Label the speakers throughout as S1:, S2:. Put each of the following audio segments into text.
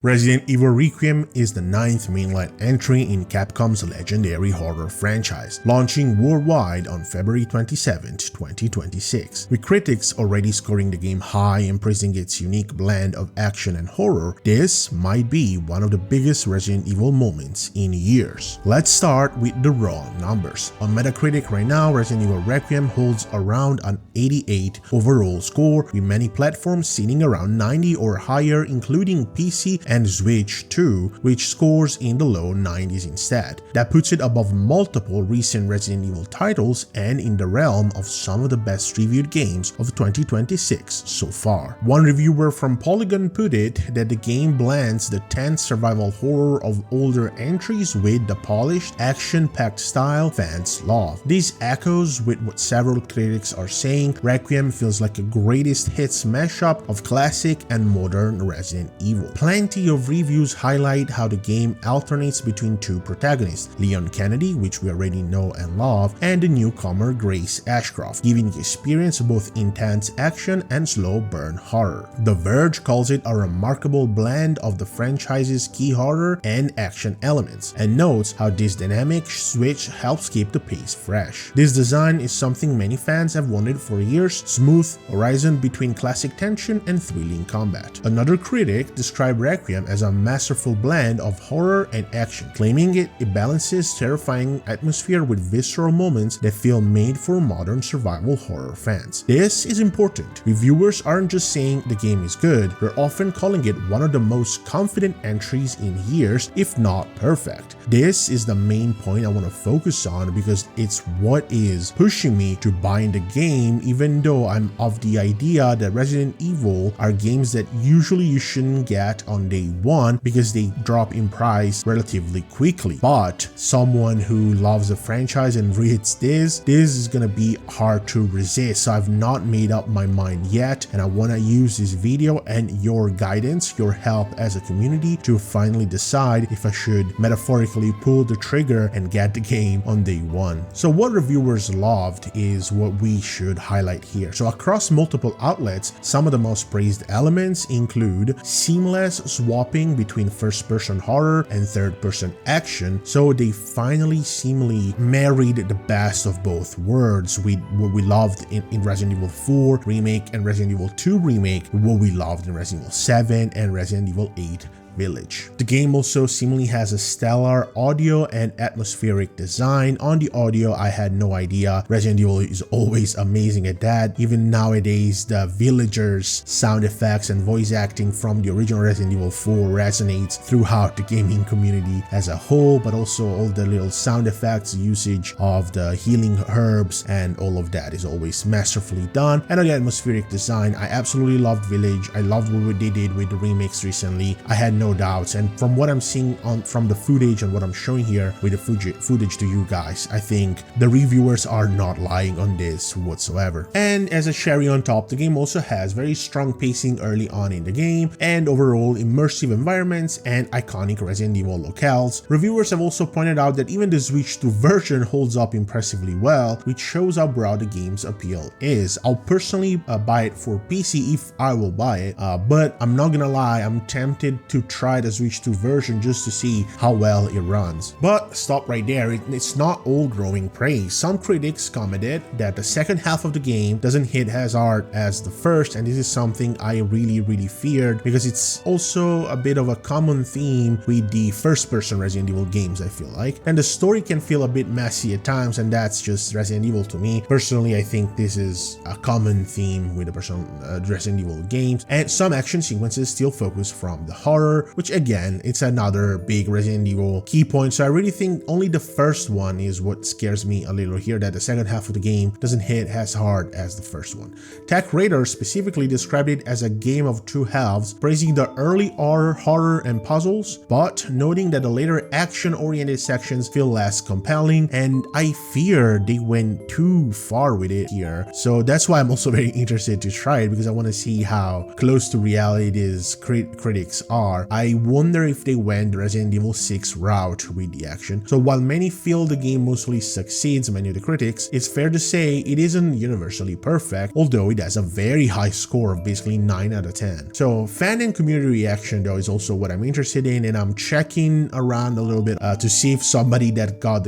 S1: Resident Evil Requiem is the 9th mainline entry in Capcom's legendary horror franchise, launching worldwide on February 27, 2026. With critics already scoring the game high and praising its unique blend of action and horror, this might be one of the biggest Resident Evil moments in years. Let's start with the raw numbers. On Metacritic right now, Resident Evil Requiem holds around an 88 overall score, with many platforms sitting around 90 or higher, including PC and Switch 2, which scores in the low 90s instead. That puts it above multiple recent Resident Evil titles and in the realm of some of the best reviewed games of 2026 so far. One reviewer from Polygon put it that the game blends the tense survival horror of older entries with the polished, action-packed style fans love. This echoes with what several critics are saying. Requiem feels like a greatest hits mashup of classic and modern Resident Evil. Plenty of reviews highlight how the game alternates between two protagonists, Leon Kennedy, which we already know and love, and the newcomer Grace Ashcroft, giving the experience both intense action and slow burn horror. The Verge calls it a remarkable blend of the franchise's key horror and action elements, and notes how this dynamic switch helps keep the pace fresh. This design is something many fans have wanted for years: smooth horizon between classic tension and thrilling combat. Another critic described Requiem as a masterful blend of horror and action, claiming it balances terrifying atmosphere with visceral moments that feel made for modern survival horror fans. This is important. Reviewers aren't just saying the game is good, they're often calling it one of the most confident entries in years, if not perfect. This is the main point I want to focus on because it's what is pushing me to buy the game, even though I'm of the idea that Resident Evil are games that usually you shouldn't get on day one because they drop in price relatively quickly. But someone who loves the franchise and reads this is gonna be hard to resist. So I've not made up my mind yet, and I want to use this video and your guidance, your help as a community, to finally decide if I should metaphorically pull the trigger and get the game on day one. So what reviewers loved is what we should highlight here. So across multiple outlets, some of the most praised elements include seamless swapping between first-person horror and third-person action, so they finally seamlessly married the best of both worlds with what we loved in Resident Evil 4 Remake and Resident Evil 2 Remake, what we loved in Resident Evil 7 and Resident Evil 8 Village. The game also seemingly has a stellar audio and atmospheric design. On the audio, I had no idea. Resident Evil is always amazing at that. Even nowadays, the villagers' sound effects and voice acting from the original Resident Evil 4 resonates throughout the gaming community as a whole, but also all the little sound effects, usage of the healing herbs, and all of that is always masterfully done. And on the atmospheric design, I absolutely loved Village. I loved what they did with the remakes recently. I had no doubts, and from what I'm seeing from the footage and what I'm showing here with the footage to you guys, I think the reviewers are not lying on this whatsoever. And as a cherry on top, the game also has very strong pacing early on in the game and overall immersive environments and iconic Resident Evil locales. Reviewers have also pointed out that even the Switch 2 version holds up impressively well, which shows how broad the game's appeal is. I'll personally buy it for PC if I will buy it, but I'm not gonna lie, I'm tempted to try the Switch 2 version just to see how well it runs. But stop right there, it's not all glowing praise. Some critics commented that the second half of the game doesn't hit as hard as the first, and this is something I really feared because it's also a bit of a common theme with the first-person Resident Evil games, I feel like. And the story can feel a bit messy at times, and that's just Resident Evil to me. Personally, I think this is a common theme with the Resident Evil games, and some action sequences still focus from the horror, which again, it's another big Resident Evil key point. So I really think only the first one is what scares me a little here, that the second half of the game doesn't hit as hard as the first one. Tech Radar specifically described it as a game of two halves, praising the early horror and puzzles, but noting that the later action-oriented sections feel less compelling, and I fear they went too far with it here. So that's why I'm also very interested to try it, because I want to see how close to reality these critics are. I wonder if they went the Resident Evil 6 route with the action. So while many feel the game mostly succeeds many of the critics, it's fair to say it isn't universally perfect, although it has a very high score of basically 9 out of 10. So fan and community reaction though is also what I'm interested in, and I'm checking around a little bit to see if somebody that got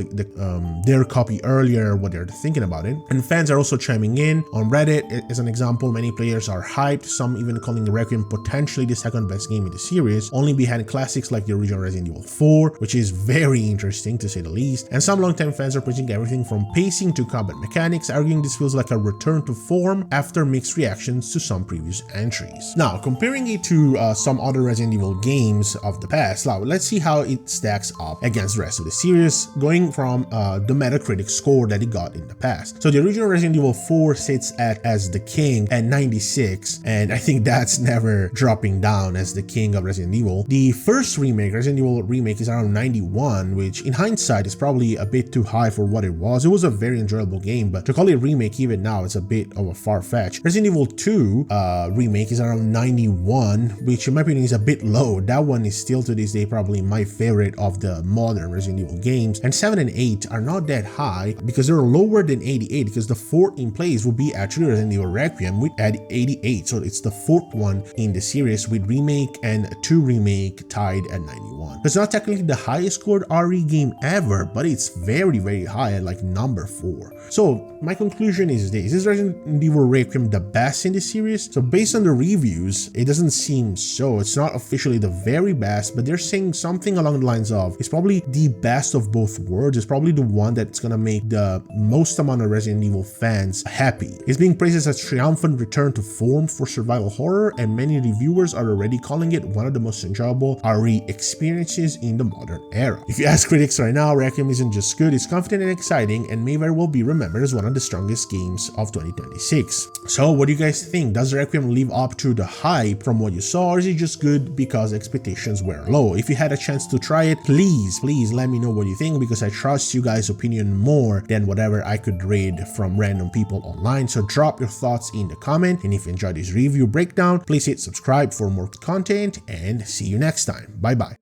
S1: their copy earlier, what they're thinking about it. And fans are also chiming in. On Reddit, as an example, many players are hyped, some even calling Requiem potentially the second best game in the series, only behind classics like the original Resident Evil 4, which is very interesting to say the least. And some longtime fans are praising everything from pacing to combat mechanics, arguing this feels like a return to form after mixed reactions to some previous entries. Now, comparing it to some other Resident Evil games of the past, now let's see how it stacks up against the rest of the series, going from the Metacritic score that it got in the past. So the original Resident Evil 4 sits as the king at 96, and I think that's never dropping down as the king of Resident Evil. The first remake, Resident Evil Remake, is around 91, which in hindsight is probably a bit too high for what it was. It was a very enjoyable game, but to call it remake even now, it's a bit of a far-fetched. Resident Evil 2 remake is around 91, which in my opinion is a bit low. That one is still to this day probably my favorite of the modern Resident Evil games, and 7 and 8 are not that high because they're lower than 88, because the fourth in place would be actually Resident Evil Requiem at 88, so it's the fourth one in the series, with Remake and 2 Remake tied at 91. It's not technically the highest scored RE game ever, but it's very, very high at like number 4. So my conclusion is this: is Resident Evil Requiem the best in the series? So based on the reviews, it doesn't seem so. It's not officially the very best, but they're saying something along the lines of it's probably the best of both worlds. It's probably the one that's gonna make the most amount of Resident Evil fans happy. It's being praised as a triumphant return to form for survival horror, and many reviewers are already calling it one of the most enjoyable RE experiences in the modern era. If you ask critics right now, Requiem isn't just good, it's confident and exciting, and may very well be remembered as one of the strongest games of 2026. So what do you guys think? Does Requiem live up to the hype from what you saw, or is it just good because expectations were low? If you had a chance to try it, please let me know what you think, because I trust you guys' opinion more than whatever I could read from random people online. So drop your thoughts in the comment, and if you enjoyed this review breakdown, please hit subscribe for more content, and see you next time. Bye bye.